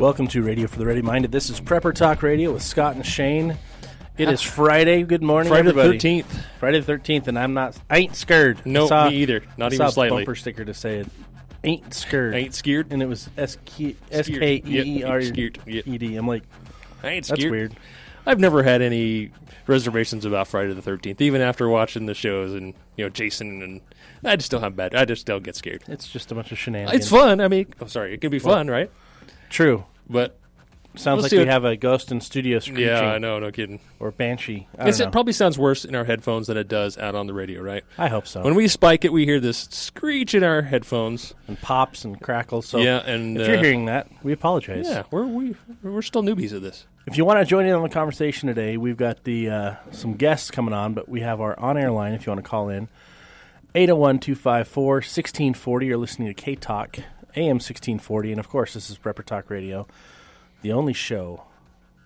Welcome to Radio for the Ready Minded. This is Prepper Talk Radio with Scott and Shane. It is Friday. Good morning, Friday everybody. the 13th. Friday the 13th, and I ain't scared. No, me either. Not even I saw slightly. a bumper sticker to say it. Ain't scared. Ain't scared. And it was S-K-E-E-R-E-D. Scared. I'm like, I ain't that's scared. weird. I've never had any reservations about Friday the 13th, even after watching the shows and, Jason, and I just don't get scared. It's just a bunch of shenanigans. It's fun. I mean, it can be fun, right? True. But sounds like we have a ghost in studio screeching. Yeah, I know, no kidding. Or banshee. I don't know. It probably sounds worse in our headphones than it does out on the radio, right? I hope so. When we spike it, we hear this screech in our headphones. And pops and crackles. So yeah, and if you're hearing that, we apologize. Yeah, we're still newbies at this. If you want to join in on the conversation today, we've got some guests coming on, but we have our on-air line if you want to call in. 801-254-1640. You're listening to K-Talk, AM 1640. And, of course, this is Prepper Talk Radio, the only show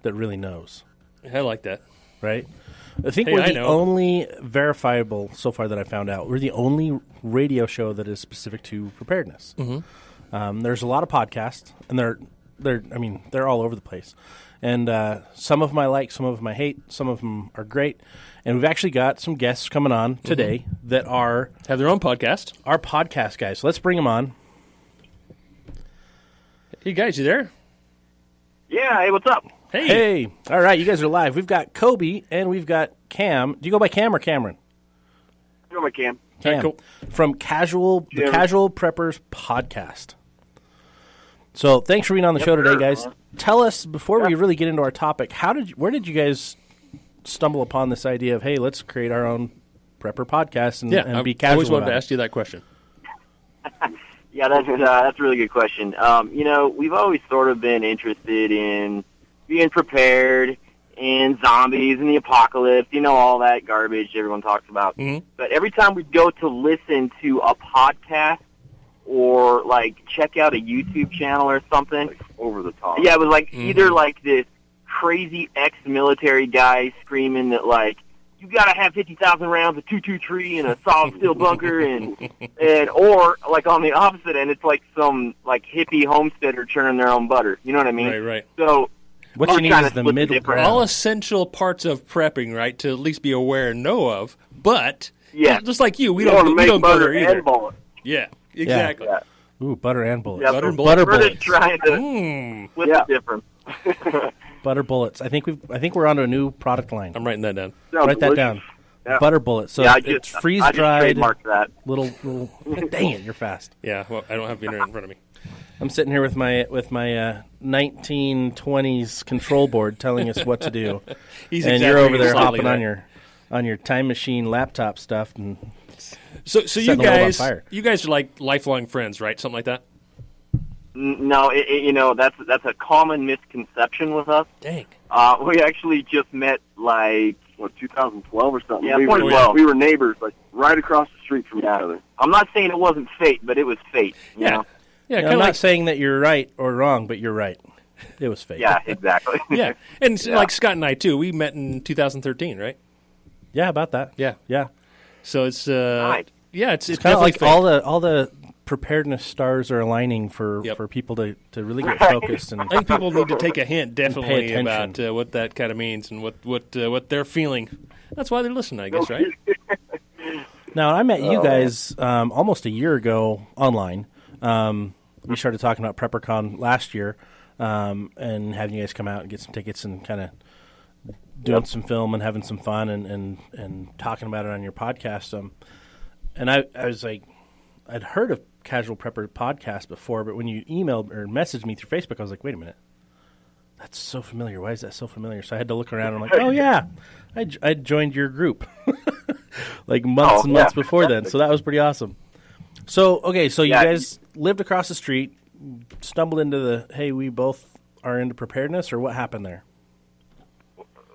that really knows. I like that. Right? I think we're the only verifiable, so far that I found out, we're the only radio show that is specific to preparedness. Mm-hmm. There's a lot of podcasts, and they're all over the place. And some of them I like, some of them I hate, some of them are great. And we've actually got some guests coming on today that have their own podcast. Our podcast guys. So let's bring them on. Hey, guys, you there? Yeah, hey, what's up? Hey. All right, you guys are live. We've got Coby and we've got Cam. Do you go by Cam or Cameron? I go by Cam. Cam. Right, cool. From the Casual Preppers podcast. So thanks for being on the show today, guys. Tell us, before we really get into our topic, where did you guys stumble upon this idea of, hey, let's create our own prepper podcast and be casual? I always wanted to ask you that question. Yeah, that's a really good question. We've always sort of been interested in being prepared and zombies and the apocalypse, all that garbage everyone talks about. Mm-hmm. But every time we go to listen to a podcast or, check out a YouTube channel or something. Over the top. Yeah, it was either this crazy ex-military guy screaming that, you got to have 50,000 rounds of 223 in a solid steel bunker, or on the opposite end, it's some hippie homesteader churning their own butter. You know what I mean? Right. So what you need is the middle ground. All essential parts of prepping, right, to at least be aware and know of. But just like you, we don't go there either. And bullets. Yeah, exactly. Yeah. Ooh, butter and bullets. Yeah, butter we're bullets. just trying to split the difference. Butter bullets. I think we're onto a new product line. I'm writing that down. Write that down. Yeah. Butter bullets. So it's freeze dried. That. Little. Dang it, you're fast. Yeah. Well, I don't have the internet in front of me. I'm sitting here with my 1920s control board telling us what to do, and you're over there hopping on your time machine laptop stuff and. So you guys are like lifelong friends, right? Something like that. No, that's a common misconception with us. Dang. We actually just met 2012 or something. Yeah, 2012. We were neighbors, right across the street from each other. I'm not saying it wasn't fate, but it was fate. You know? Yeah. I'm not saying that you're right or wrong, but you're right. It was fate. Yeah, exactly. Yeah, and like Scott and I too, we met in 2013, right? Yeah, about that. Yeah. So it's right. Yeah, it's kind of like all the preparedness stars are aligning for people to really get focused. And I think people need to take a hint, definitely, about attention. what that kind of means and what they're feeling. That's why they're listening, I guess, right? Now, I met you guys almost a year ago online. We started talking about PrepperCon last year and having you guys come out and get some tickets and kind of doing some film and having some fun and talking about it on your podcast. And I was like, I'd heard of Casual Prepper podcast before, but when you emailed or messaged me through Facebook, I was like, wait a minute. That's so familiar. Why is that so familiar? So I had to look around and I'm like, oh, yeah, I joined your group months and months before then. So that was pretty awesome. So, okay, so you guys lived across the street, stumbled into hey, we both are into preparedness, or what happened there?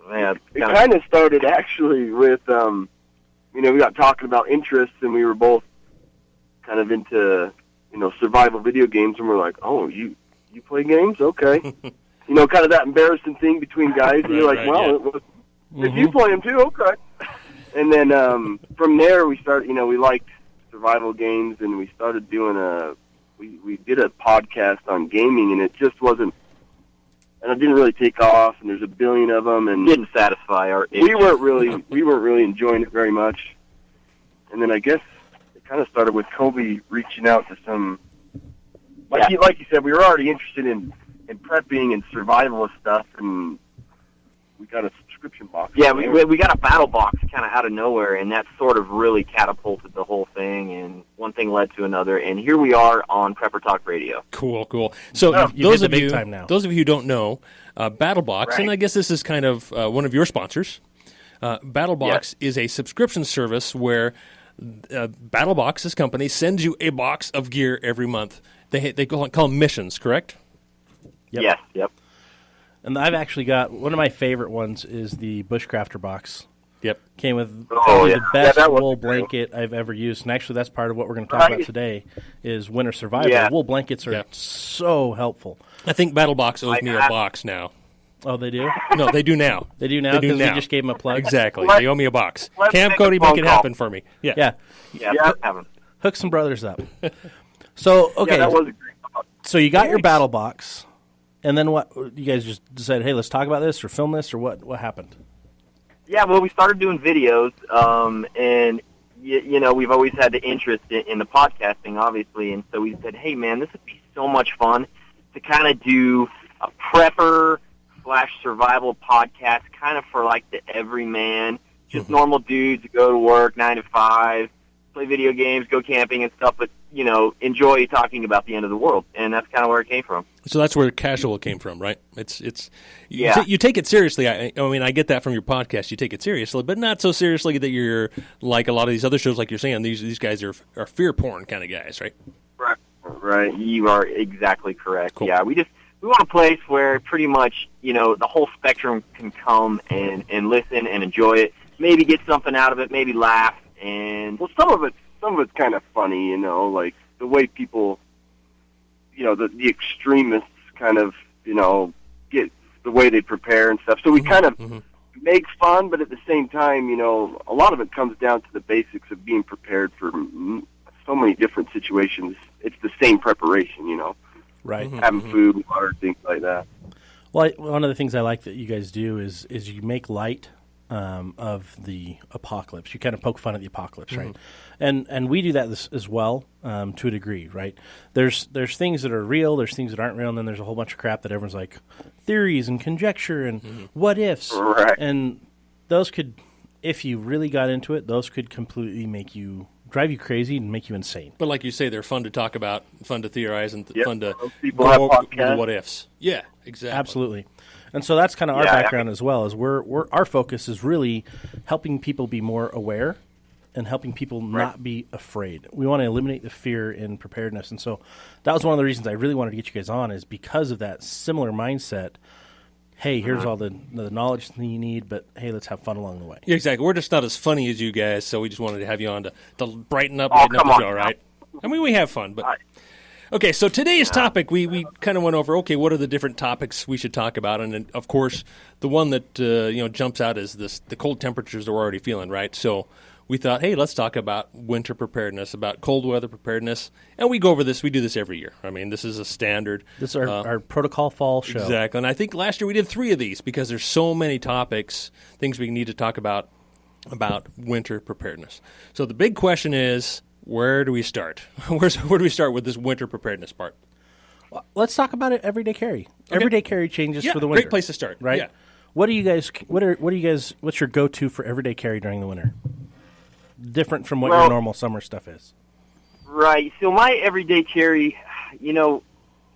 Yeah, it kind of started actually with, we got talking about interests, and we were both kind of into, survival video games, and we're like, oh, you play games? Okay. Kind of that embarrassing thing between guys, and you're like, if you play them too, okay. And then from there, we started, we liked survival games, and we started doing we did a podcast on gaming, and it just wasn't and it didn't really take off. And there's a billion of them, and Didn't satisfy our. we weren't really enjoying it very much. And then I guess it kind of started with Coby reaching out to some, like you said, we were already interested in prepping and survivalist stuff, and we got a subscription box. Yeah, we got a Battlebox kind of out of nowhere, and that sort of really catapulted the whole thing, and one thing led to another, and here we are on Prepper Talk Radio. Cool. So those of you who don't know, Battlebox, Right. and I guess this is kind of one of your sponsors, Battlebox is a subscription service where Battlebox, this company, sends you a box of gear every month. They call them missions, correct? Yep. Yep. And I've actually got one of my favorite ones is the Bushcrafter box. Yep. Came with Oh, probably yeah. the best Yeah, that was wool great. blanket I've ever used. And actually, that's part of what we're going to talk about today is winter survival. Yeah. Wool blankets are so helpful. I think Battlebox owes me a box now. Oh, they do? No, they do now. They do now They do because we now. just gave them a plug. Exactly. Let's- They owe me a box. let's Cam, make a Cody, phone make it call. happen for me. Yeah. Yeah. Yeah. Haven't. Hook some brothers up. So, okay. Yeah, that was a great box. So you got your battle box, and then what? You guys just decided, hey, let's talk about this or film this, or what happened? Yeah, well, we started doing videos, and you know, we've always had the interest in the podcasting, obviously, and so we said, hey, man, this would be so much fun to kind of do a prepper/survival podcast, kind of for like the everyman, just normal dudes who go to work 9 to 5, play video games, go camping and stuff, but you know, enjoy talking about the end of the world, and that's kind of where it came from. So that's where casual came from, right? Yeah. You take it seriously. I mean, I get that from your podcast. You take it seriously, but not so seriously that you're like a lot of these other shows. Like you're saying, these guys are fear porn kind of guys, right? Right. You are exactly correct. Cool. Yeah, we want a place where pretty much, you know, the whole spectrum can come and listen and enjoy it, maybe get something out of it, maybe laugh, and Well, some of it's kind of funny, you know, like the way people, you know, the extremists kind of, you know, get the way they prepare and stuff. So we kind of make fun, but at the same time, you know, a lot of it comes down to the basics of being prepared for so many different situations. It's the same preparation, you know, Right. having food, water, things like that. Well, one of the things I like that you guys do is you make light of the apocalypse. You kind of poke fun at the apocalypse, right? And we do that as well to a degree, right? There's things that are real, there's things that aren't real, and then there's a whole bunch of crap that everyone's like theories and conjecture and what ifs, Right. and those could, if you really got into it, those could completely drive you crazy and make you insane. But like you say, they're fun to talk about, fun to theorize, and Yep. fun to Those people have over with the podcasts. what ifs. Yeah, exactly. Absolutely. And so that's kind of our Yeah, background as well. Is our focus is really helping people be more aware and helping people not be afraid. We want to eliminate the fear in preparedness. And so that was one of the reasons I really wanted to get you guys on, is because of that similar mindset. Hey, here's all the knowledge that you need, but hey, let's have fun along the way. Yeah, exactly. We're just not as funny as you guys, so we just wanted to have you on to brighten up, Oh, lighten up come the on show, now. right? I mean, we have fun, but okay. So today's topic, we kind of went over. Okay, what are the different topics we should talk about? And then, of course, the one that jumps out is the cold temperatures that we're already feeling, right? So we thought, hey, let's talk about winter preparedness, about cold weather preparedness, and we go over this. We do this every year. I mean, this is a standard. This is our protocol fall show. Exactly, and I think last year we did 3 of these because there's so many topics, things we need to talk about winter preparedness. So the big question is, where do we start? Where do we start with this winter preparedness part? Let's talk about it. Everyday carry. Okay. Everyday carry changes Yeah, for the winter. great place to start. right? Yeah. What do you guys? What's your go-to for everyday carry during the winter? Different from what your Well- normal summer stuff is. Right. So my everyday carry, you know,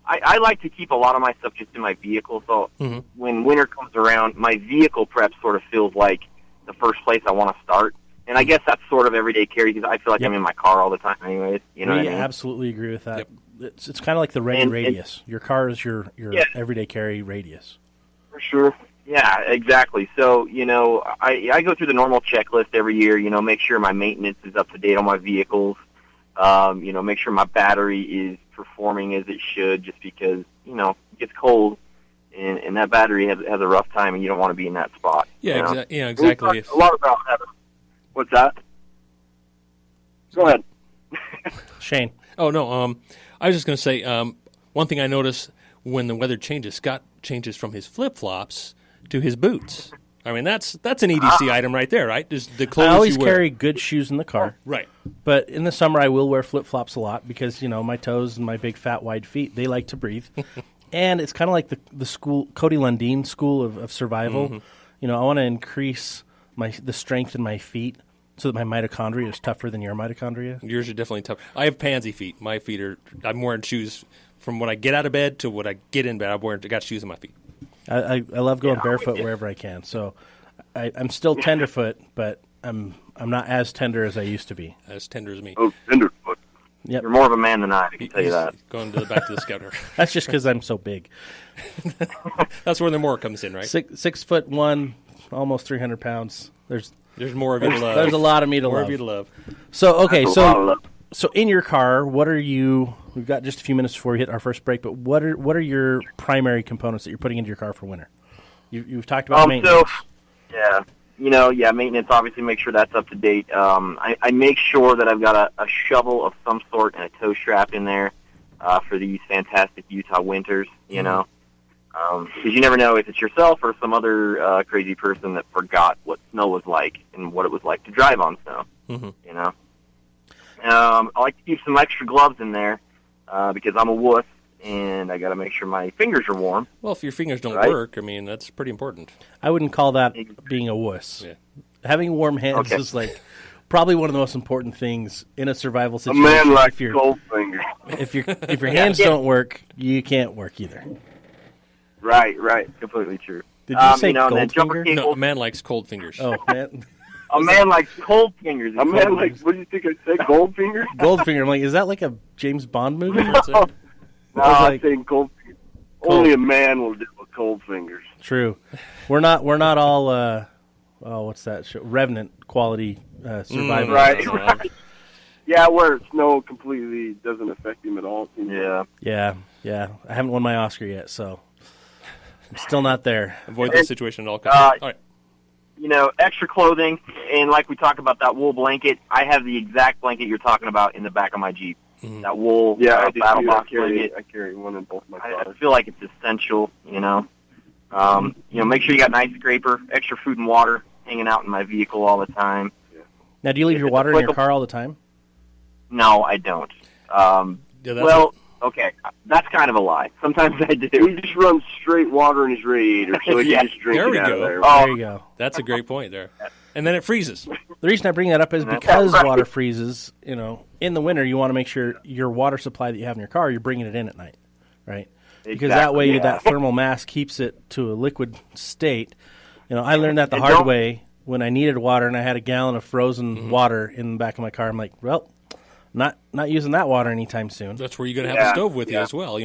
I like to keep a lot of my stuff just in my vehicle. So when winter comes around, my vehicle prep sort of feels like the first place I want to start. And I guess that's sort of everyday carry because I feel like I'm in my car all the time anyways. You know We what I mean? absolutely agree with that. Yep. It's kind of like the ready And- radius. Your car is your Yeah. everyday carry radius. For sure. Yeah, exactly. So, you know, I go through the normal checklist every year, you know, make sure my maintenance is up to date on my vehicles, you know, make sure my battery is performing as it should just because, you know, it gets cold and that battery has a rough time and you don't want to be in that spot. Yeah, you know? exactly. We talked a lot about having. What's that? Go ahead. Shane. Oh no, I was just going to say one thing I noticed when the weather changes, Scott changes from his flip-flops to his boots. I mean, that's an EDC item right there, right? Just the clothes I always you wear. carry good shoes in the car. Right. But in the summer, I will wear flip-flops a lot because, my toes and my big, fat, wide feet, they like to breathe. And it's kind of like the school, Cody Lundeen school of survival. Mm-hmm. I want to increase the strength in my feet so that my mitochondria is tougher than your mitochondria. Yours are definitely tough. I have pansy feet. My feet I'm wearing shoes from when I get out of bed to when I get in bed. I got shoes on my feet. I love going barefoot wherever I can. So I'm still tenderfoot, but I'm not as tender as I used to be. As tender as me. Oh, tenderfoot. Yep. You're more of a man than I can tell you that. Going back to the scouter. That's just because I'm so big. That's where the more comes in, right? 6'1", almost 300 pounds. There's more of you to love. There's a lot of me to more love. of you to love. So okay, That's a lot of love. so in your car, what are you? We've got just a few minutes before we hit our first break, but what are your primary components that you're putting into your car for winter? You've talked about maintenance. Maintenance. Obviously, make sure that's up to date. I make sure that I've got a shovel of some sort and a tow strap in there for these fantastic Utah winters. Because you never know if it's yourself or some other crazy person that forgot what snow was like and what it was like to drive on snow. I like to keep some extra gloves in there because I'm a wuss and I got to make sure my fingers are warm. Well, if your fingers don't work, I mean, that's pretty important. I wouldn't call that being a wuss. Yeah. Having warm hands is like probably one of the most important things in a survival situation. A man likes cold fingers. If your hands don't work, you can't work either. Right, completely true. Did you say gold finger? No, a man likes cold fingers. Oh, man. A man likes cold fingers. A man likes, what do you think I said, gold fingers? Goldfinger. I'm like, is that like a James Bond movie? No, I'm saying cold fingers. Only a man will deal with cold fingers. True. We're not all what's that show? Revenant quality survivors. Right. Yeah, where snow completely doesn't affect him at all. Yeah. I haven't won my Oscar yet, so I'm still not there. Avoid that situation at all costs. All right. Extra clothing, and like we talked about that wool blanket, I have the exact blanket you're talking about in the back of my Jeep. That wool Battlebox blanket. I carry one in both my I cars. feel like it's essential, make sure you got an ice scraper, extra food and water hanging out in my vehicle all the time. Now, do you leave your water in your car all the time? No, I don't. Okay, that's kind of a lie. Sometimes I do. He just runs straight water in his radiator, so he can just drink There we it out go. of there. There you go. That's a great point there. And then it freezes. The reason I bring that up is because water freezes, in the winter, you want to make sure your water supply that you have in your car, you're bringing it in at night, right? Because that way that thermal mass keeps it to a liquid state. I learned that the hard way when I needed water and I had a gallon of frozen water in the back of my car. I'm like, well, not using that water anytime soon. That's where you're going to have a stove with you as well,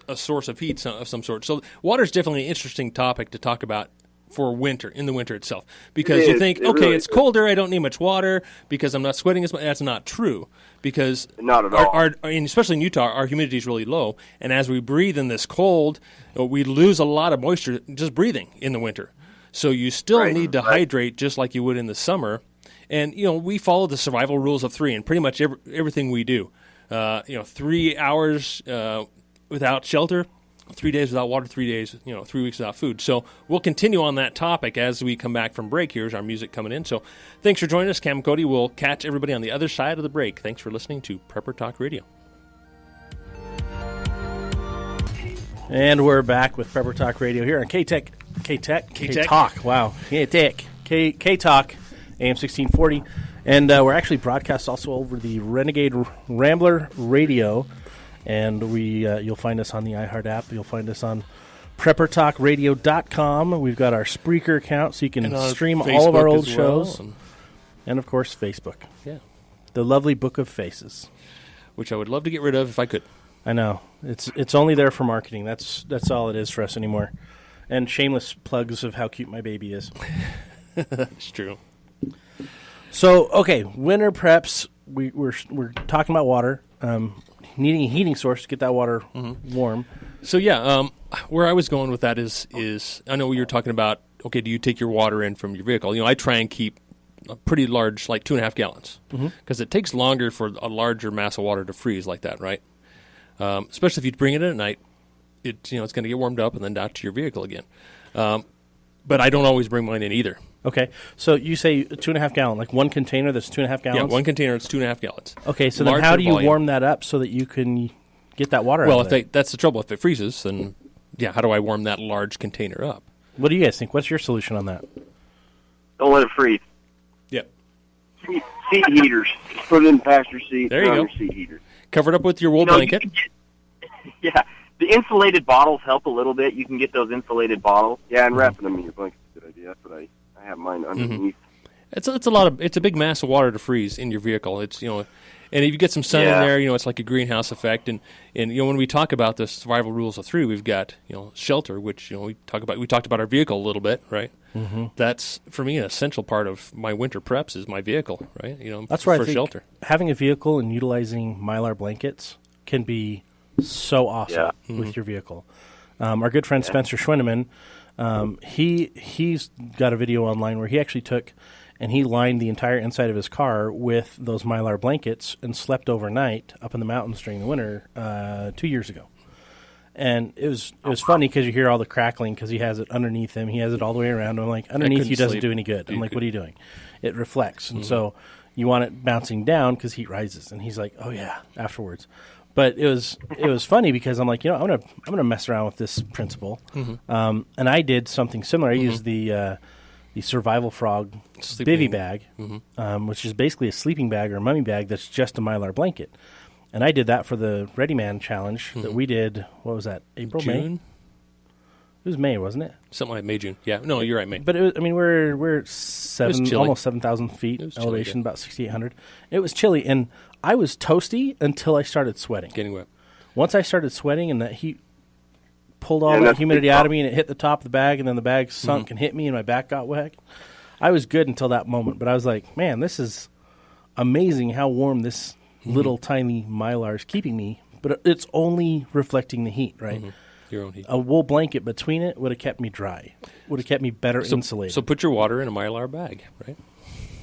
a source of heat of some sort. So water is definitely an interesting topic to talk about for winter, in the winter itself. Because you think, it's colder, I don't need much water because I'm not sweating as much. That's not true. Because not at all. And especially in Utah, our humidity is really low. And as we breathe in this cold, we lose a lot of moisture just breathing in the winter. So you still need to hydrate just like you would in the summer. And, we follow the survival rules of 3 in pretty much everything we do. 3 hours without shelter, 3 days without water, 3 days, 3 weeks without food. So we'll continue on that topic as we come back from break. Here's our music coming in. So thanks for joining us, Cam and Cody. We'll catch everybody on the other side of the break. Thanks for listening to Prepper Talk Radio. And we're back with Prepper Talk Radio here on K-Talk. Wow. K-Talk, AM 1640. And we're actually broadcast also over the Renegade Rambler Radio. And you'll find us on the iHeart app. You'll find us on PrepperTalkRadio.com. We've got our Spreaker account, so you can stream all of our old shows. And, of course, Facebook. Yeah. The lovely Book of Faces. Which I would love to get rid of if I could. I know. It's only there for marketing. That's all it is for us anymore. And shameless plugs of how cute my baby is. It's true. So, okay, winter preps. We're talking about water. Needing a heating source to get that water warm. So, where I was going with that is I know you were talking about, do you take your water in from your vehicle? I try and keep a pretty large, like 2.5 gallons, because it takes longer for a larger mass of water to freeze like that, right? Especially if you bring it in at night. it's going to get warmed up and then down to your vehicle again. But I don't always bring mine in either. Okay, so you say 2.5 gallon, like one container that's 2.5 gallons? Yeah, one container, it's 2.5 gallons. Okay, so then how do you warm that up so that you can get that water out of there? That's the trouble. If it freezes, then, how do I warm that large container up? What do you guys think? What's your solution on that? Don't let it freeze. Yep. Seat heaters. Put it in the passenger seat. There you go. Your seat heater. Cover it up with your wool blanket. Yeah, the insulated bottles help a little bit. You can get those insulated bottles. Yeah, and wrapping them in your blanket is a good idea. That's what I have mine underneath. It's a big mass of water to freeze in your vehicle. It's and if you get some sun in there, it's like a greenhouse effect. And when we talk about the survival rules of 3, we've got shelter, which we talked about our vehicle a little bit, right? Mm-hmm. That's for me an essential part of my winter preps is my vehicle, right? That's why for I think shelter. Having a vehicle and utilizing Mylar blankets can be so awesome with your vehicle. Our good friend Spencer Schwinneman, he's got a video online where he actually took and he lined the entire inside of his car with those Mylar blankets and slept overnight up in the mountains during the winter 2 years ago. And it was funny because you hear all the crackling because he has it underneath him. He has it all the way around. I'm like, underneath you doesn't do any good. I'm like, what are you doing? It reflects. And so you want it bouncing down because heat rises. And he's like, oh, yeah, afterwards. But it was funny because I'm like, I'm gonna mess around with this principle. Mm-hmm. And I did something similar. I used the Survival Frog bivy bag, which is basically a sleeping bag or a mummy bag that's just a Mylar blanket. And I did that for the Ready Man Challenge that we did, what was that, April, June? May? It was May, wasn't it? Something like May, June. Yeah, no, you're right, May. But, we're almost 7,000 feet elevation, chilly, about 6,800. It was chilly, and I was toasty until I started sweating. Getting wet. Once I started sweating and that heat pulled all that humidity out of me and it hit the top of the bag and then the bag sunk and hit me and my back got wet, I was good until that moment. But I was like, man, this is amazing how warm this little tiny Mylar is keeping me. But it's only reflecting the heat, right? Mm-hmm. Your own heat. A wool blanket between it would have kept me dry, would have kept me better insulated. So put your water in a Mylar bag, right?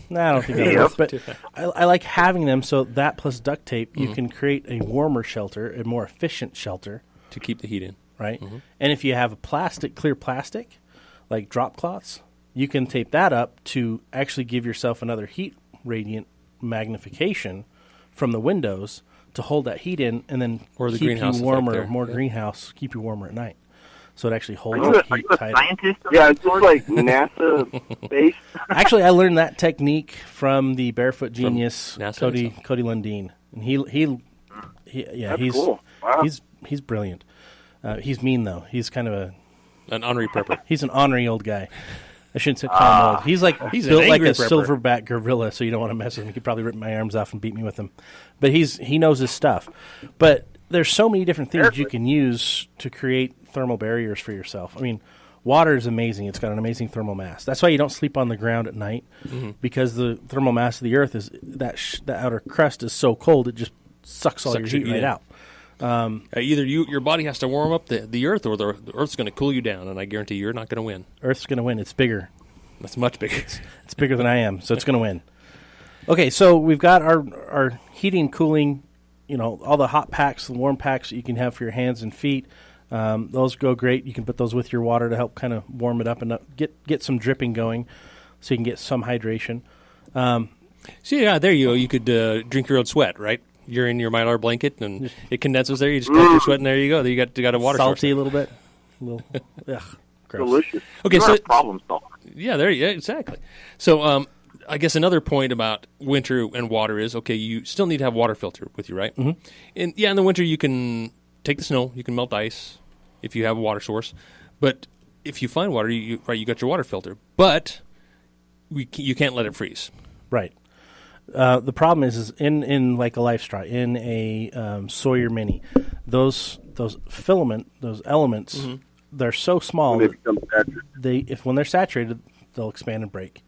No, I don't think that works. But I like having them so that plus duct tape, you can create a warmer shelter, a more efficient shelter. To keep the heat in. Right? Mm-hmm. And if you have a clear plastic, like drop cloths, you can tape that up to actually give yourself another heat radiant magnification from the windows to hold that heat in and then or the keep greenhouse you warmer, greenhouse, keep you warmer at night. So it actually holds the heat tighter. Scientist? Yeah, it's more like NASA-based. Actually, I learned that technique from the Barefoot Genius, NASA Cody Lundeen. And That's cool. Wow. He's brilliant. He's mean, though. He's kind of an ornery prepper. He's an ornery old guy. I shouldn't say call him old. He's built like a silverback gorilla, so you don't want to mess with him. He could probably rip my arms off and beat me with him. But he knows his stuff. But there's so many different things you can use to create thermal barriers for yourself. I mean, water is amazing. It's got an amazing thermal mass. That's why you don't sleep on the ground at night, because the thermal mass of the earth is that outer crust is so cold it just sucks all your heat right out. Either your body has to warm up the earth, or the earth's going to cool you down, and I guarantee you're not going to win. Earth's going to win. It's bigger. That's much bigger. It's bigger than I am, so it's going to win. Okay, so we've got our heating, cooling, all the hot packs, the warm packs that you can have for your hands and feet. Those go great. You can put those with your water to help kind of warm it up and get some dripping going, so you can get some hydration. There you go. You could drink your own sweat, right? You're in your Mylar blanket, and it condenses there. You just collect your sweat, and there you go. You got a water source. Salty a little bit. Ugh, gross. Delicious. Okay, so problem solver. Yeah, exactly. So I guess another point about winter and water is, okay, you still need to have a water filter with you, right? Mm-hmm. And in the winter you can take the snow, you can melt ice if you have a water source. But if you find water, you got your water filter. But you can't let it freeze. Right. The problem is in like a Life Straw, in a Sawyer Mini, those elements, they're so small when they become saturated. When they're saturated, they'll expand and break.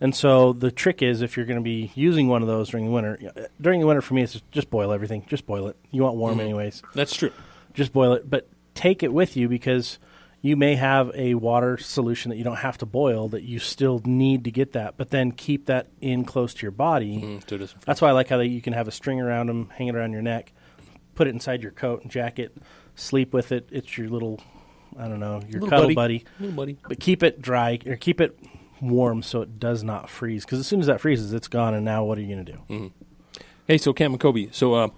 And so the trick is, if you're going to be using one of those during the winter for me, it's just boil everything. Just boil it. You want warm anyways. That's true. Just boil it, but take it with you, because you may have a water solution that you don't have to boil that you still need to get that, but then keep that in close to your body. So that's why I like how you can have a string around them, hang it around your neck, put it inside your coat and jacket, sleep with it. It's your little, I don't know, your Little cuddle buddy. Little buddy. But keep it dry or keep it warm so it does not freeze. Because as soon as that freezes, it's gone. And now what are you going to do? Mm-hmm. Hey, so Cam and Coby, so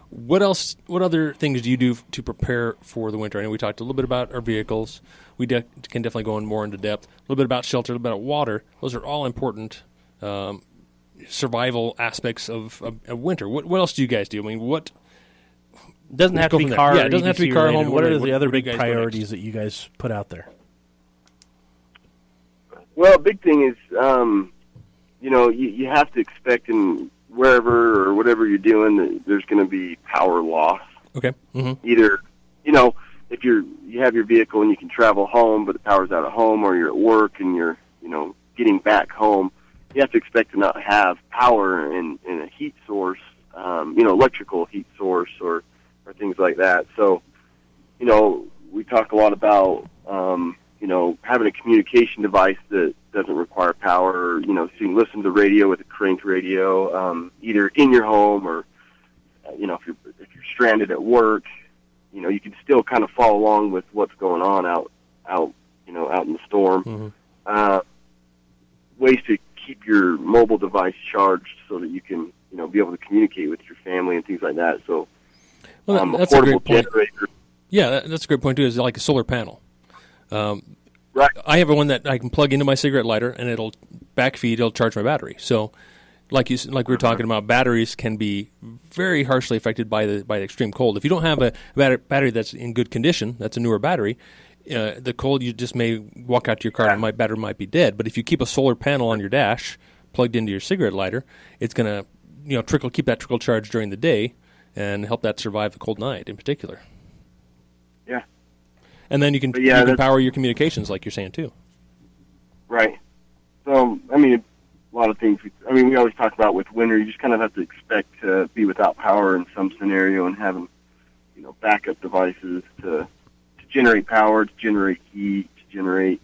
what other things do you do to prepare for the winter? I know we talked a little bit about our vehicles. We can definitely go in more into depth. A little bit about shelter, a little bit about water. Those are all important survival aspects of winter. What else do you guys do? I mean, what... Doesn't have to be car. Yeah, it doesn't have to be car. Home. What are the other big priorities that you guys put out there? Well, a big thing is, you have to expect in wherever or whatever you're doing that there's going to be power loss. Okay. Mm-hmm. Either, if you have your vehicle and you can travel home, but the power's out at home, or you're at work and you're, getting back home, you have to expect to not have power in a heat source, electrical heat source or things like that. So, we talk a lot about, having a communication device that doesn't require power, so you can listen to radio with a cranked radio, either in your home or, if you're stranded at work, you can still kind of follow along with what's going on out in the storm. Mm-hmm. Ways to keep your mobile device charged so that you can, be able to communicate with your family and things like that. So, that's a great point. Generator. Yeah, that's a great point too. Is like a solar panel. Right. I have one that I can plug into my cigarette lighter, and it'll backfeed. It'll charge my battery. So, like we were talking about, batteries can be very harshly affected by the extreme cold. If you don't have a battery that's in good condition, that's a newer battery. The cold, you just may walk out to your car and my battery might be dead. But if you keep a solar panel on your dash plugged into your cigarette lighter, it's going to keep that trickle charge during the day and help that survive the cold night in particular. Yeah. And then you can power your communications like you're saying too. Right. So, a lot of things, we always talk about with winter, you just kind of have to expect to be without power in some scenario and having, backup devices to generate power, to generate heat, to generate,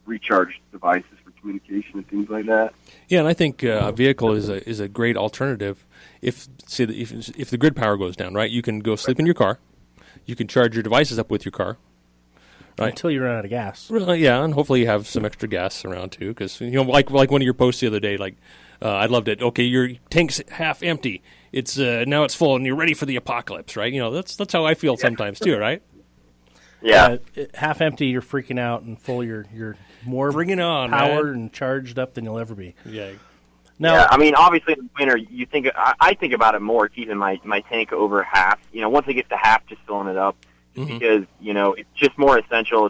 recharge devices for communication and things like that. Yeah, and I think a vehicle is a great alternative if the grid power goes down, right? You can go sleep in your car. You can charge your devices up with your car. Right. Until you run out of gas. Yeah, and hopefully you have some extra gas around too, because like one of your posts the other day, like I loved it. Okay, your tank's half empty. It's now it's full, and you're ready for the apocalypse, right? That's how I feel sometimes too, right? Yeah, half empty, you're freaking out, and full, you're more bring it on, powered man. And charged up than you'll ever be. Yeah. Now, obviously in the winter, I think about it more keeping my tank over half. Once I get to half, just filling it up. Because, it's just more essential.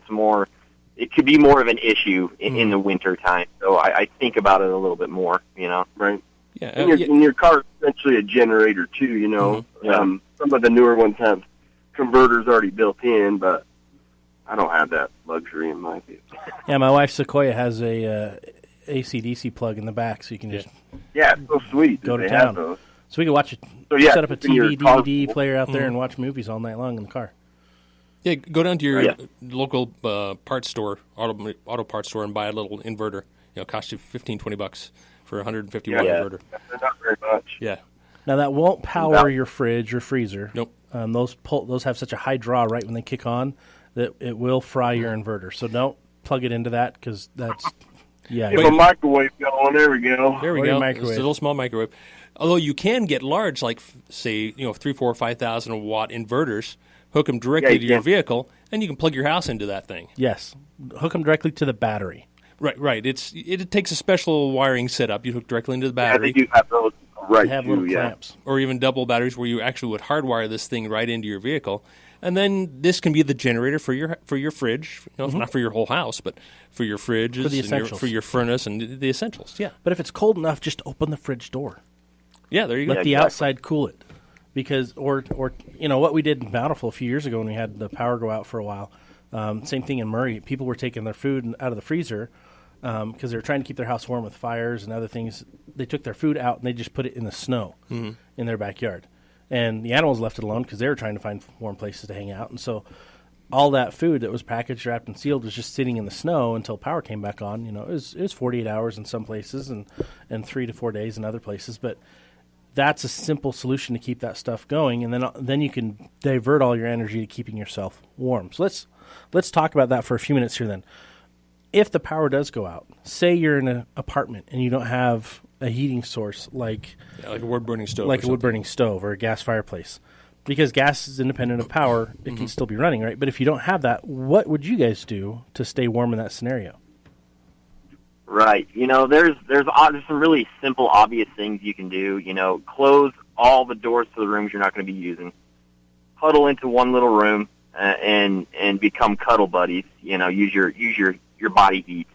It could be more of an issue in the winter time. So I think about it a little bit more, Right. Yeah. And your car is essentially a generator, too, Mm-hmm. Yeah. Some of the newer ones have converters already built in, but I don't have that luxury in my vehicle. Yeah, my wife, Sequoia, has a AC/DC plug in the back, so you can just it's so sweet go to they town. have those. So we can watch it. So, set up a TV, DVD car player out there and watch movies all night long in the car. Yeah, go down to your local parts store, auto parts store, and buy a little inverter. Cost you $15-$20 for a 150 watt inverter. Not very much. Yeah. Now that won't power your fridge or freezer. Nope. Those have such a high draw right when they kick on that it will fry your inverter. So don't plug it into that because that's If a microwave going, there we go. There we go. It's a little small microwave. Although you can get large, like say 3,000, 4,000, 5,000 watt inverters. Hook them directly to your vehicle, and you can plug your house into that thing. Yes, hook them directly to the battery. Right. It takes a special wiring setup. You hook directly into the battery. Yeah, they do have those they have little clamps. Or even double batteries where you actually would hardwire this thing right into your vehicle. And then this can be the generator for your fridge, not for your whole house, but for your fridges, for the essentials. For your furnace and the essentials. Yeah. But if it's cold enough, just open the fridge door. Yeah, there you go. Let the outside cool it. Because, or what we did in Bountiful a few years ago when we had the power go out for a while, same thing in Murray. People were taking their food out of the freezer because they were trying to keep their house warm with fires and other things. They took their food out and they just put it in the snow in their backyard. And the animals left it alone because they were trying to find warm places to hang out. And so all that food that was packaged, wrapped, and sealed was just sitting in the snow until power came back on. It was 48 hours in some places and 3 to 4 days in other places. But that's a simple solution to keep that stuff going, and then you can divert all your energy to keeping yourself warm. So let's talk about that for a few minutes here then. If the power does go out, say you're in an apartment and you don't have a heating source like a wood-burning stove. Like a wood-burning stove or a gas fireplace. Because gas is independent of power, it can still be running, right? But if you don't have that, what would you guys do to stay warm in that scenario? Right. There's some really simple, obvious things you can do. Close all the doors to the rooms you're not going to be using. Huddle into one little room and become cuddle buddies. Use your body heat,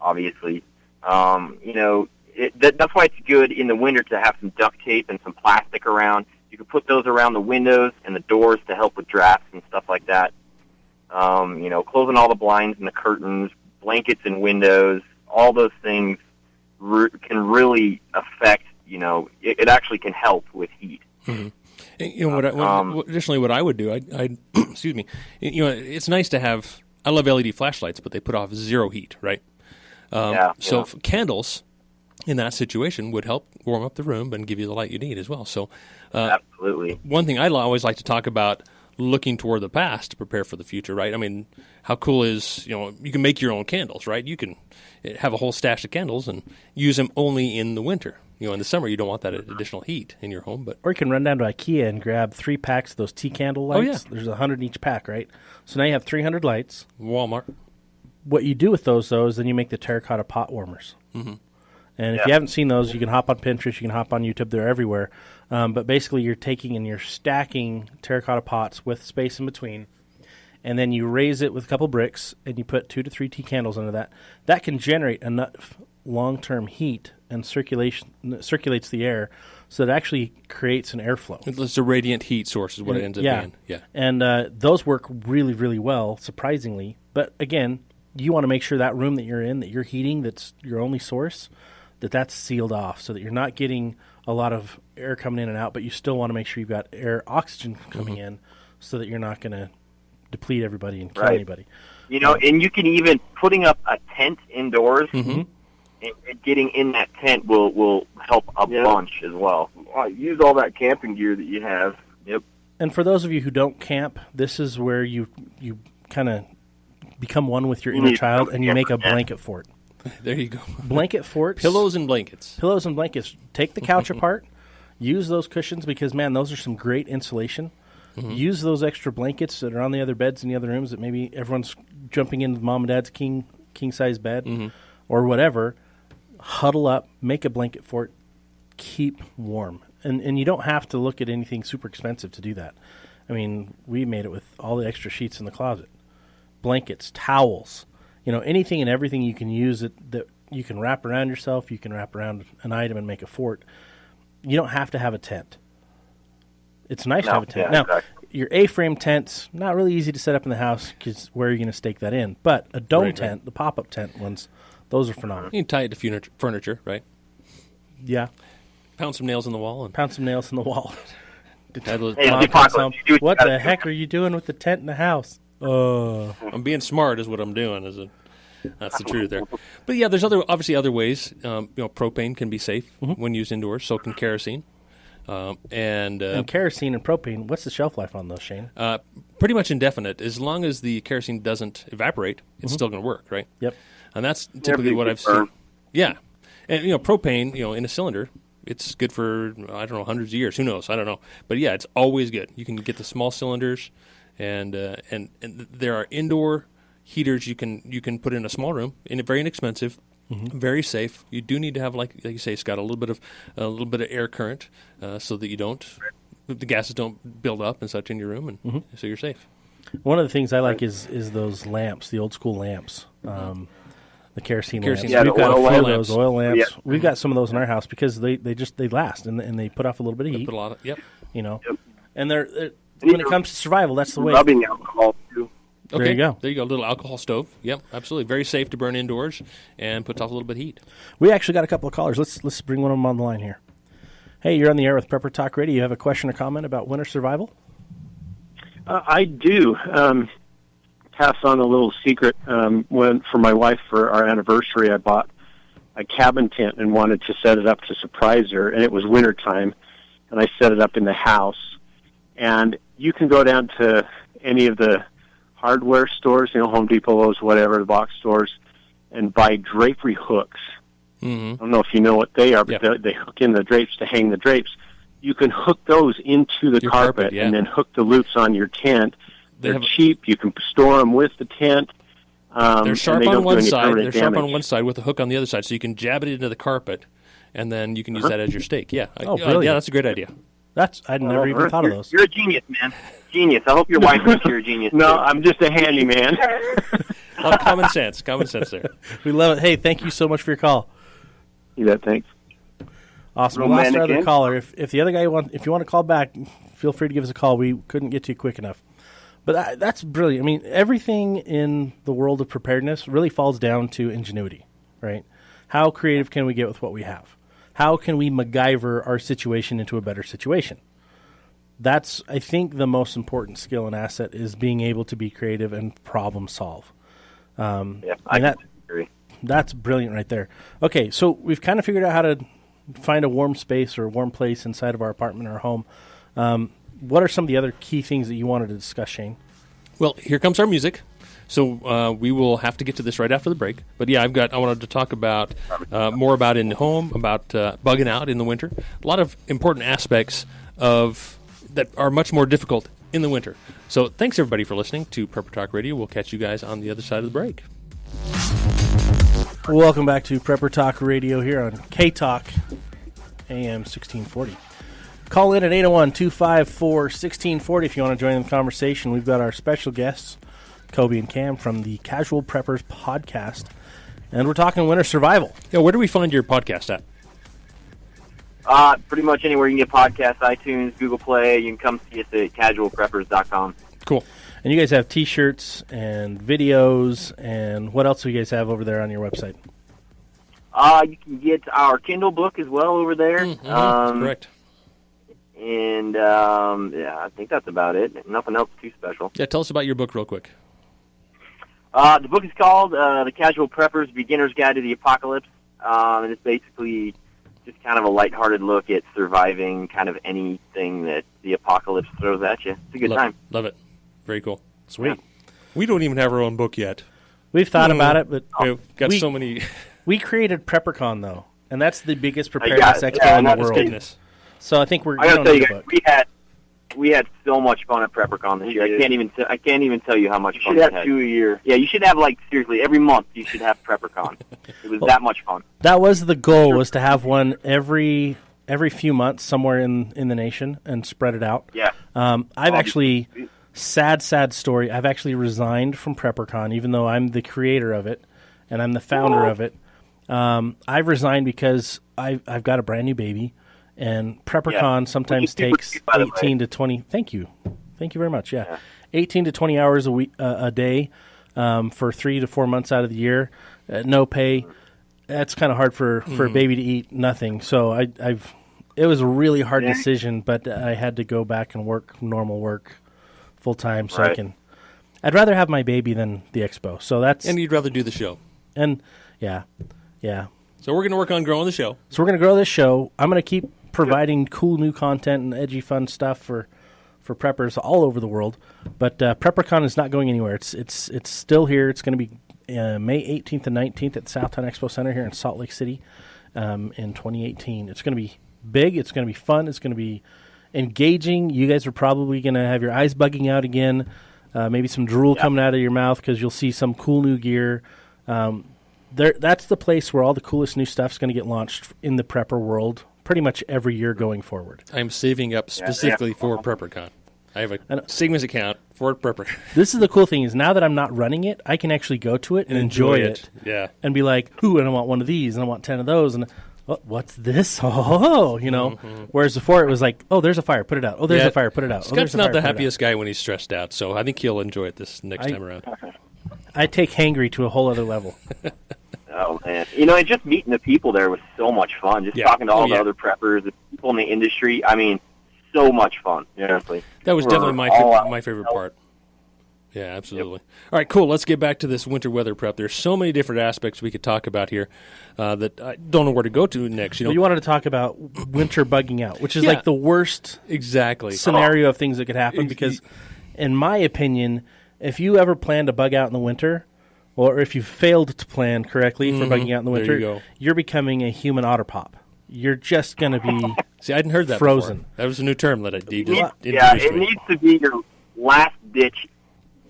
obviously. That's why it's good in the winter to have some duct tape and some plastic around. You can put those around the windows and the doors to help with drafts and stuff like that. Closing all the blinds and the curtains, blankets and windows, all those things can really affect, it actually can help with heat. Mm-hmm. Additionally, what I would do, I excuse me, it's nice to have, I love LED flashlights, but they put off zero heat, right? So candles in that situation would help warm up the room and give you the light you need as well. So, absolutely. One thing I always like to talk about, looking toward the past to prepare for the future, right? I mean, how cool is, you can make your own candles, right? You can have a whole stash of candles and use them only in the winter. In the summer, you don't want that additional heat in your home. Or you can run down to IKEA and grab 3 packs of those tea candle lights. Oh, yeah. There's 100 in each pack, right? So now you have 300 lights. Walmart. What you do with those, though, is then you make the terracotta pot warmers. Mm-hmm. And if you haven't seen those, you can hop on Pinterest, you can hop on YouTube, they're everywhere. But basically you're taking and you're stacking terracotta pots with space in between, and then you raise it with a couple bricks, and you put 2 to 3 tea candles under that. That can generate enough long-term heat and circulates the air, so it actually creates an airflow. It's a radiant heat source is what it ends up being. Yeah. And those work really, really well, surprisingly. But again, you want to make sure that room that you're in, that you're heating, that's your only source, that's sealed off so that you're not getting a lot of air coming in and out, but you still want to make sure you've got oxygen coming in so that you're not going to deplete everybody and kill anybody. And you can even, putting up a tent indoors, and getting in that tent will help a bunch as well. Use all that camping gear that you have. Yep. And for those of you who don't camp, this is where you kind of become one with your inner child, and you make a blanket fort. There you go. Blanket forts. Pillows and blankets. Take the couch apart. Use those cushions because, man, those are some great insulation. Mm-hmm. Use those extra blankets that are on the other beds in the other rooms that maybe everyone's jumping into mom and dad's king-size bed or whatever. Huddle up. Make a blanket fort. Keep warm. And you don't have to look at anything super expensive to do that. I mean, we made it with all the extra sheets in the closet. Blankets, towels. Anything and everything you can use that you can wrap around yourself, you can wrap around an item and make a fort. You don't have to have a tent. It's nice to have a tent. Now, your A-frame tent's not really easy to set up in the house because where are you going to stake that in? But a dome tent, the pop-up tent ones, those are phenomenal. You can tie it to furniture, right? Yeah. Pound some nails in the wall. What the heck are you doing with the tent in the house? I'm being smart is what I'm doing. That's the truth there. But yeah, there's obviously other ways. Propane can be safe when used indoors. So can kerosene. And kerosene and propane, what's the shelf life on those, Shane? Pretty much indefinite. As long as the kerosene doesn't evaporate, it's still going to work, right? Yep. And that's typically what I've seen. Yeah. And propane, in a cylinder, it's good for hundreds of years. Who knows? I don't know. But yeah, it's always good. You can get the small cylinders. And there are indoor heaters you can put in a small room, very inexpensive, very safe. You do need to have, like you say, Scott, a little bit of air current so that the gases don't build up and such in your room, and so you're safe. One of the things I like is those lamps, the old school lamps, the kerosene lamps. Yeah, we've got a few of those oil lamps. Yeah. We've got some of those in our house because they last and they put off a little bit of heat. Put a lot of, Yep. And they're when it comes to survival, that's the way. Rubbing alcohol too. Okay. There you go. There you go. A little alcohol stove. Yep, absolutely. Very safe to burn indoors and puts off a little bit of heat. We actually got a couple of callers. Let's bring one of them on the line here. Hey, you're on the air with Prepper Talk Radio. You have a question or comment about winter survival? I do. Pass on a little secret. For my wife, for our anniversary, I bought a cabin tent and wanted to set it up to surprise her, and it was wintertime. and I set it up in the house. And you can go down to any of the hardware stores, Home Depot, Lowe's, whatever, the box stores, and buy drapery hooks. I don't know if you know what they are, but they hook in the drapes to hang the drapes. You can hook those into the carpet and then hook the loops on your tent. They're cheap. You can store them with the tent. They're sharp on one side. They're sharp on one side with a hook on the other side, so you can jab it into the carpet, and then you can use that as your stake. Yeah. Brilliant. Yeah, that's a great idea. I'd never even thought of those. You're a genius, man. Genius. I hope your wife thinks you're a genius. No, I'm just a handyman. Well, common sense there. We love it. Hey, thank you so much for your call. You bet, thanks. Awesome. We lost our other caller. If the other guy if you want to call back, feel free to give us a call. We couldn't get to you quick enough. But that's brilliant. I mean, everything in the world of preparedness really falls down to ingenuity, right? How creative can we get with what we have? How can we MacGyver our situation into a better situation? That's, I think, the most important skill and asset is being able to be creative and problem solve. I agree. That's brilliant right there. Okay, so we've kind of figured out how to find a warm space or a warm place inside of our apartment or home. What are some of the other key things that you wanted to discuss, Shane? Well, here comes our music. So we will have to get to this right after the break. But yeah, I wanted to talk about more about in the home, about bugging out in the winter. A lot of important aspects that are much more difficult in the winter. So thanks everybody for listening to Prepper Talk Radio. We'll catch you guys on the other side of the break. Welcome back to Prepper Talk Radio here on K-Talk AM 1640. Call in at 801-254-1640 if you want to join in the conversation. We've got our special guests, Coby and Cam from the Casual Preppers podcast, and we're talking winter survival. Yeah, where do we find your podcast at? Pretty much anywhere you can get podcasts, iTunes, Google Play. You can come see us at casualpreppers.com. Cool. And you guys have T-shirts and videos, and what else do you guys have over there on your website? You can get our Kindle book as well over there. Correct. And, I think that's about it. Nothing else too special. Yeah, tell us about your book real quick. The book is called The Casual Preppers Beginner's Guide to the Apocalypse. And it's basically just kind of a lighthearted look at surviving kind of anything that the apocalypse throws at you. It's a good time. Love it. Very cool. Sweet. Yeah. We don't even have our own book yet. We've thought about it, but we've got so many. We created PrepperCon, though, and that's the biggest preparedness expo in the world. Goodness. So I think I gotta tell you guys, we had so much fun at PrepperCon this year. I can't even tell you how much fun we had. You should have 2 a year. Yeah, you should have, seriously, every month you should have PrepperCon. It was that much fun. That was the goal, was to have one every few months somewhere in the nation and spread it out. Yeah. I've actually, sad story, I've actually resigned from PrepperCon, even though I'm the creator of it and I'm the founder of it. I've resigned because I've got a brand new baby. And PrepperCon sometimes takes 18 to 20. Thank you very much. Yeah, 18 to 20 hours a day for 3 to 4 months out of the year, no pay. That's kind of hard for a baby to eat nothing. So it was a really hard decision, but I had to go back and work normal work full time. So I'd rather have my baby than the expo. So and you'd rather do the show. And yeah. So we're going to work on growing the show. So we're going to grow this show. I'm going to keep providing cool new content and edgy fun stuff for preppers all over the world. But PrepperCon is not going anywhere. It's still here. It's going to be May 18th and 19th at the Southtown Expo Center here in Salt Lake City in 2018. It's going to be big. It's going to be fun. It's going to be engaging. You guys are probably going to have your eyes bugging out again, maybe some drool coming out of your mouth because you'll see some cool new gear. That's the place where all the coolest new stuff is going to get launched in the prepper world pretty much every year going forward. I'm saving up specifically for PrepperCon. I have a savings account for Prepper. This is the cool thing is now that I'm not running it, I can actually go to it and enjoy it. Yeah. And be like, ooh, and I want one of these, and I want 10 of those, and what's this? Oh, Whereas before it was like, oh, there's a fire, put it out. Oh, there's a fire, put it out. Scott's not the happiest guy when he's stressed out, so I think he'll enjoy it this next time around. I take hangry to a whole other level. Oh, man. And just meeting the people there was so much fun. Just talking to all the other preppers, the people in the industry. I mean, so much fun, honestly. That was definitely my favorite part. Yeah, absolutely. All right, cool. Let's get back to this winter weather prep. There's so many different aspects we could talk about here that I don't know where to go to next. Well, you wanted to talk about winter bugging out, which is like the worst scenario of things that could happen because, in my opinion, if you ever plan to bug out in the winter, or if you failed to plan correctly for bugging out in the winter, you're becoming a human otter pop. You're just going to be See, I hadn't heard that frozen. Before. That was a new term that I did. It needs to be your last ditch,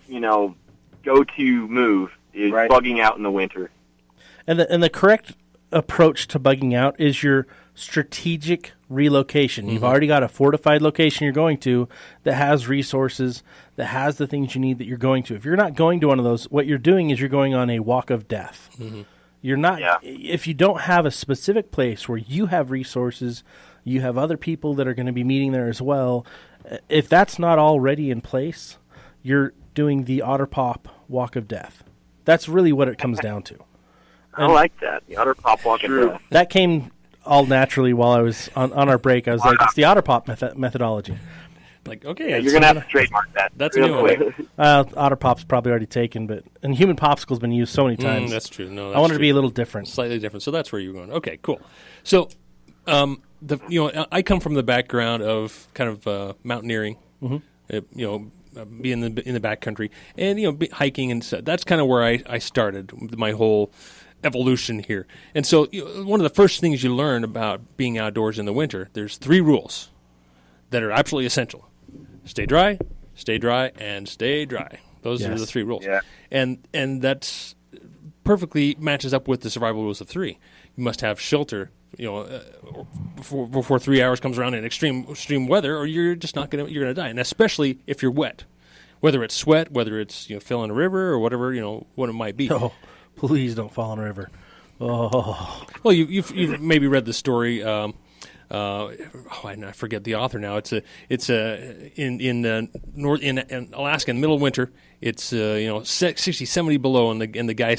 go-to move is bugging out in the winter. And the correct approach to bugging out is your strategic relocation. You've already got a fortified location you're going to that has resources, that has the things you need that you're going to. If you're not going to one of those, what you're doing is you're going on a walk of death. You're not. If you don't have a specific place where you have resources, you have other people that are going to be meeting there as well. If that's not already in place, you're doing the otter pop walk of death. That's really what it comes down to. I like that. The otter pop walk of death. That came all naturally while I was on our break. I was like, it's the otter pop methodology. Like, okay. Yeah, you're going to have to trademark that. That's a new one. Otter pop's probably already taken, and human popsicle's been used so many times. That's true. No, I wanted to be a little different. Slightly different. So that's where you're going. Okay, cool. So, I come from the background of kind of mountaineering, being in the backcountry, and hiking, and so that's kind of where I started my whole evolution here. And so, one of the first things you learn about being outdoors in the winter, there's 3 rules that are absolutely essential: stay dry, and stay dry. Those are the 3 rules. Yeah. And that's perfectly matches up with the survival rules of 3. You must have shelter, before 3 hours comes around in extreme weather, or you're just not you're gonna die. And especially if you're wet, whether it's sweat, whether it's fill in a river or whatever what it might be. Oh, please don't fall in a river. Oh. Well, you've maybe read the story. I forget the author now. It's in Alaska in the middle of winter. It's 60, 70 below, and the guy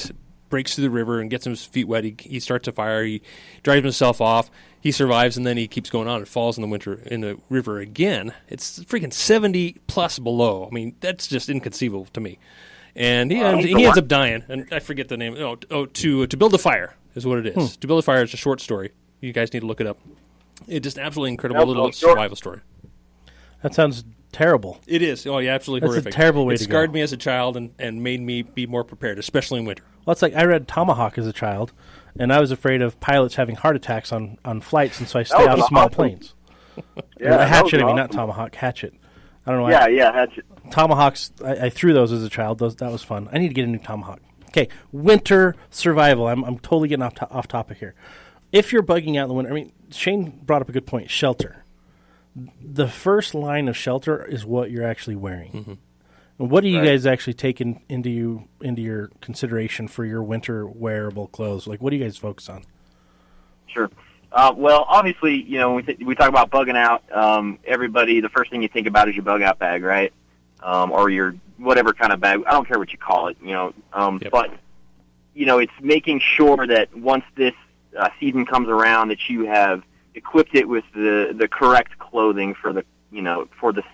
breaks through the river and gets his feet wet. He starts a fire. He drives himself off. He survives, and then he keeps going on and falls in the river again. It's freaking 70 plus below. I mean, that's just inconceivable to me. And he ends up dying, and I forget the name. To build a fire is what it is. To build a fire is a short story. You guys need to look it up. It's just absolutely incredible little survival story. That sounds terrible. It is. Oh, yeah, absolutely horrific. It's a terrible way to go. It scarred me as a child and made me be more prepared, especially in winter. Well, it's like I read Tomahawk as a child, and I was afraid of pilots having heart attacks on flights, and so I stay off small planes. Hatchet, not Tomahawk, Hatchet. I don't know why. Yeah, Hatchet. Tomahawks, I threw those as a child. That was fun. I need to get a new Tomahawk. Okay, winter survival. I'm totally getting off topic here. If you're bugging out in the winter, Shane brought up a good point, shelter. The first line of shelter is what you're actually wearing. And what do you guys actually take into your consideration for your winter wearable clothes? Like, what do you guys focus on? Sure. Well, obviously, when we talk about bugging out, everybody, the first thing you think about is your bug out bag, right? Or your whatever kind of bag. I don't care what you call it, But, it's making sure that once this season comes around that you have equipped it with the correct clothing for the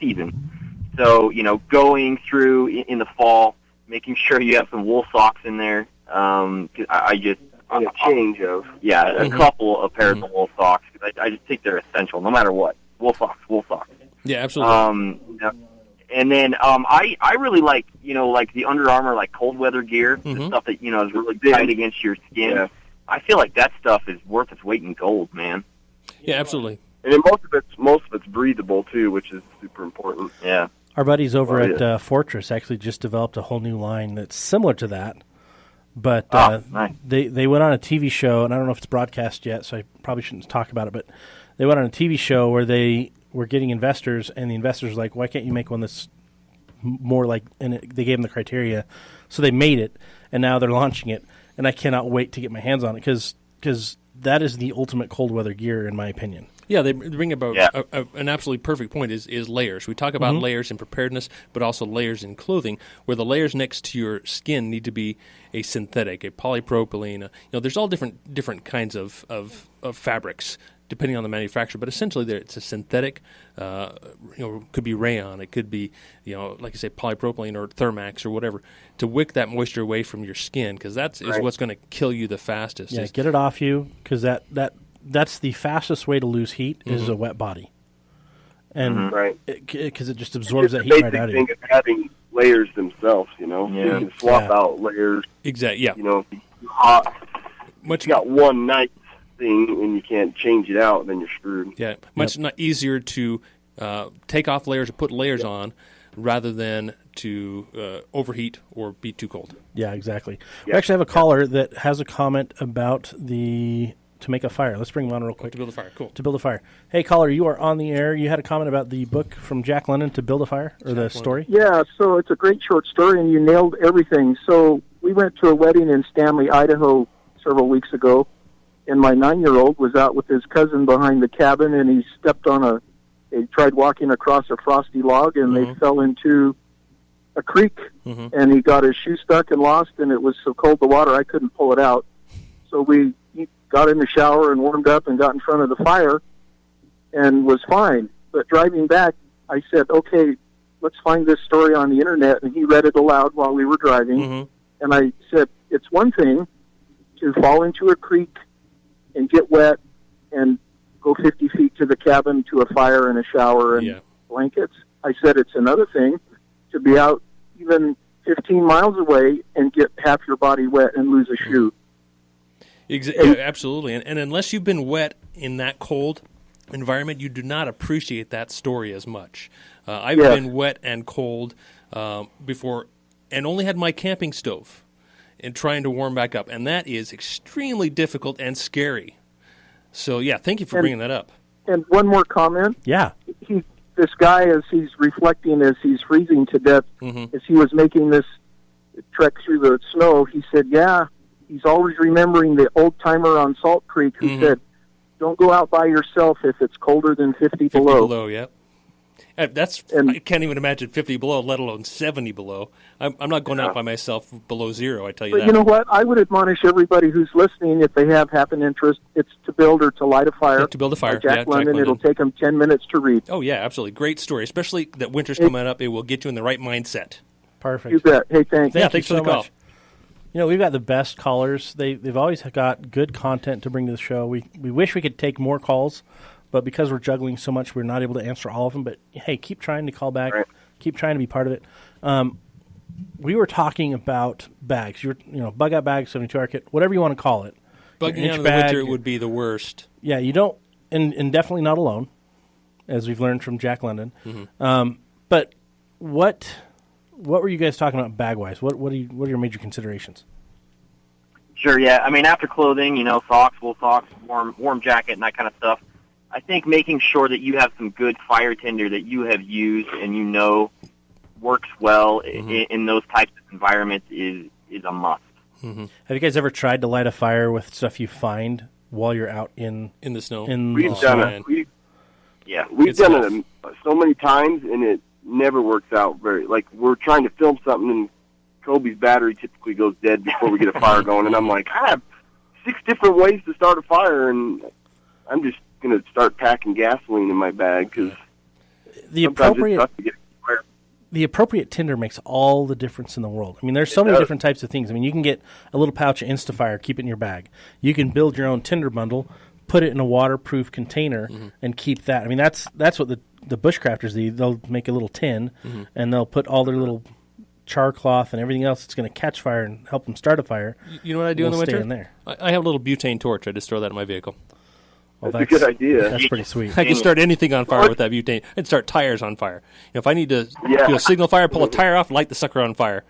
season. So, going through in the fall, making sure you have some wool socks in there. A couple of pairs of wool socks. I just think they're essential, no matter what. Wool socks. Yeah, absolutely. And then I really like the Under Armour cold weather gear, the stuff that is really tight against your skin. Yeah. I feel like that stuff is worth its weight in gold, man. Yeah, absolutely. And then most of it's breathable too, which is super important. Yeah. Our buddies over at Fortress actually just developed a whole new line that's similar to that. But nice. they went on a TV show, and I don't know if it's broadcast yet, so I probably shouldn't talk about it, but they went on a TV show where they were getting investors, and the investors were like, why can't you make one that's more like, and they gave them the criteria. So they made it, and now they're launching it, and I cannot wait to get my hands on it because that is the ultimate cold weather gear, in my opinion. Yeah, they bring about an absolutely perfect point is layers. We talk about layers in preparedness, but also layers in clothing, where the layers next to your skin need to be a synthetic, a polypropylene. There's all different kinds of fabrics, depending on the manufacturer. But essentially, it's a synthetic. Could be rayon. It could be, like I say, polypropylene or Thermax or whatever, to wick that moisture away from your skin, because that's is what's going to kill you the fastest. Yeah, get it off you, because that's the fastest way to lose heat is a wet body. And because it just absorbs that heat right out of you. The basic thing is having layers themselves, you can swap out layers. Exactly, yeah. If it's hot, if you got one nice thing and you can't change it out, then you're screwed. Yeah, much not easier to take off layers or put layers on rather than to overheat or be too cold. Yeah, exactly. We actually have a caller that has a comment about to make a fire. Let's bring him on real quick. To build a fire, cool. To build a fire. Hey, caller, you are on the air. You had a comment about the book from Jack London, To Build a Fire, or the story? Yeah, so it's a great short story, and you nailed everything. So we went to a wedding in Stanley, Idaho several weeks ago, and my 9-year-old was out with his cousin behind the cabin, and he stepped on he tried walking across a frosty log, and they fell into a creek, and he got his shoe stuck and lost, and it was so cold the water I couldn't pull it out. So he got in the shower and warmed up and got in front of the fire and was fine. But driving back, I said, okay, let's find this story on the internet, and he read it aloud while we were driving. And I said, it's one thing to fall into a creek and get wet and go 50 feet to the cabin to a fire and a shower and blankets. I said, it's another thing to be out even 15 miles away and get half your body wet and lose a shoe. Yeah, absolutely. And unless you've been wet in that cold environment, you do not appreciate that story as much. I've been wet and cold before and only had my camping stove and trying to warm back up. And that is extremely difficult and scary. So, yeah, thank you for bringing that up. And one more comment. Yeah. This guy, as he's reflecting, as he's freezing to death, as he was making this trek through the snow, he said, he's always remembering the old-timer on Salt Creek who said, don't go out by yourself if it's colder than 50 below. 50 below, yeah. I can't even imagine 50 below, let alone 70 below. I'm not going out by myself below zero, I tell you that. But you know what? I would admonish everybody who's listening, if they have interest, it's To Build or To Light a Fire. Yeah, To Build a Fire. Jack London. It'll take them 10 minutes to read. Oh, yeah, absolutely. Great story, especially that winter's coming up. It will get you in the right mindset. Perfect. You bet. Hey, thanks. Thanks for the call. We've got the best callers. They've always got good content to bring to the show. We wish we could take more calls, but because we're juggling so much, we're not able to answer all of them. But, hey, keep trying to call back. Right. Keep trying to be part of it. We were talking about bags. Bug-out bag, 72-hour kit, whatever you want to call it. Bugging out in the winter would be the worst. Yeah, you don't, and definitely not alone, as we've learned from Jack London. But what were you guys talking about bag-wise? What are your major considerations? Sure, yeah. I mean, after clothing, socks, wool socks, warm jacket, and that kind of stuff, I think making sure that you have some good fire tinder that you have used and works well in those types of environments is a must. Have you guys ever tried to light a fire with stuff you find while you're out in the snow? We've done it. We've done it so many times, and it never works out very. Like, we're trying to film something, and Coby's battery typically goes dead before we get a fire going, and I'm like, I have 6 different ways to start a fire, and I'm just going to start packing gasoline in my bag because the appropriate tinder makes all the difference in the world. I mean, there's so many different types of things. I mean, you can get a little pouch of Instafire, keep it in your bag. You can build your own tinder bundle, put it in a waterproof container, and keep that. I mean, that's what the bushcrafters do. They'll make a little tin, and they'll put all their little char cloth and everything else that's going to catch fire and help them start a fire. You know what I do in the winter? In there. I have a little butane torch. I just throw that in my vehicle. Well, that's a good idea. That's pretty sweet. I can start anything on fire with that butane. I'd start tires on fire. If I need to do a signal fire, pull a tire off, light the sucker on fire.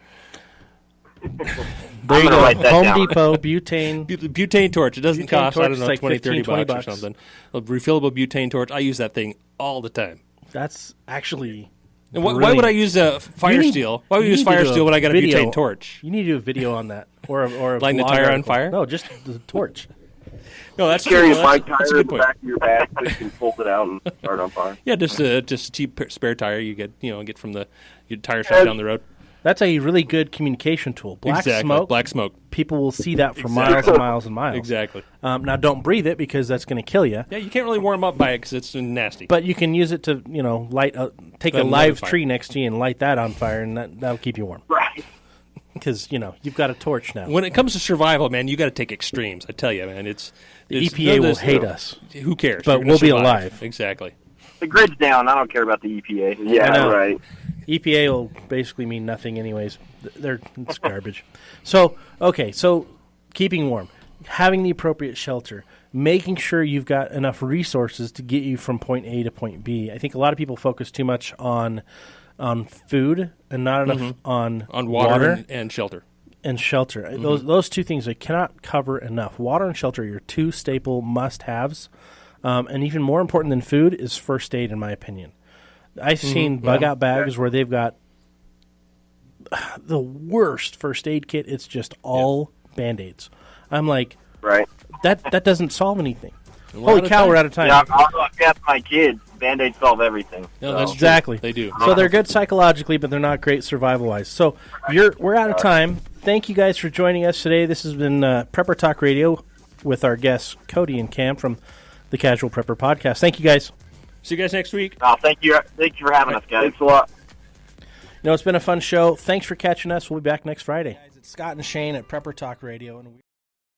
There you go. Home Depot butane. Butane torch. It doesn't cost, I don't know, like $20, $30 or something. A refillable butane torch. I use that thing all the time. That's actually... Why would I use a fire steel? Why would you use fire steel when I got a butane torch? You need to do a video on that. Or lighting the tire on fire? No, just the torch. No, that's carrying a bike tire in the back of your bag so you can fold it out and start on fire. Yeah, just a cheap spare tire you get from the your tire shop down the road. That's a really good communication tool. Black smoke. People will see that for miles and miles and miles. Exactly. Now, don't breathe it because that's going to kill you. Yeah, you can't really warm up by it because it's nasty. But you can use it to, take a live tree next to you and light that on fire, and that'll keep you warm. Right. Because, you've got a torch now. When it comes to survival, man, you got to take extremes. I tell you, man, the EPA will hate us. Who cares? But we'll be alive. Exactly. The grid's down. I don't care about the EPA. Yeah, right. EPA will basically mean nothing anyways. It's garbage. So keeping warm, having the appropriate shelter, making sure you've got enough resources to get you from point A to point B. I think a lot of people focus too much on food and not enough on water and shelter. And shelter. Those two things I cannot cover enough. Water and shelter are your two staple must-haves. And even more important than food is first aid, in my opinion. I've seen bug-out bags where they've got the worst first aid kit. It's just all Band-Aids. I'm like, right. That doesn't solve anything. Holy cow, we're out of time. Yeah, I'll ask my kids. Band-Aids solve everything. No, that's exactly. They do. So they're good psychologically, but they're not great survival-wise. So we're out of time. Thank you guys for joining us today. This has been Prepper Talk Radio with our guests Cody and Cam from the Casual Prepper Podcast. Thank you, guys. See you guys next week. Oh, thank you for having us, guys. Thanks a lot. It's been a fun show. Thanks for catching us. We'll be back next Friday. Guys, it's Scott and Shane at Prepper Talk Radio.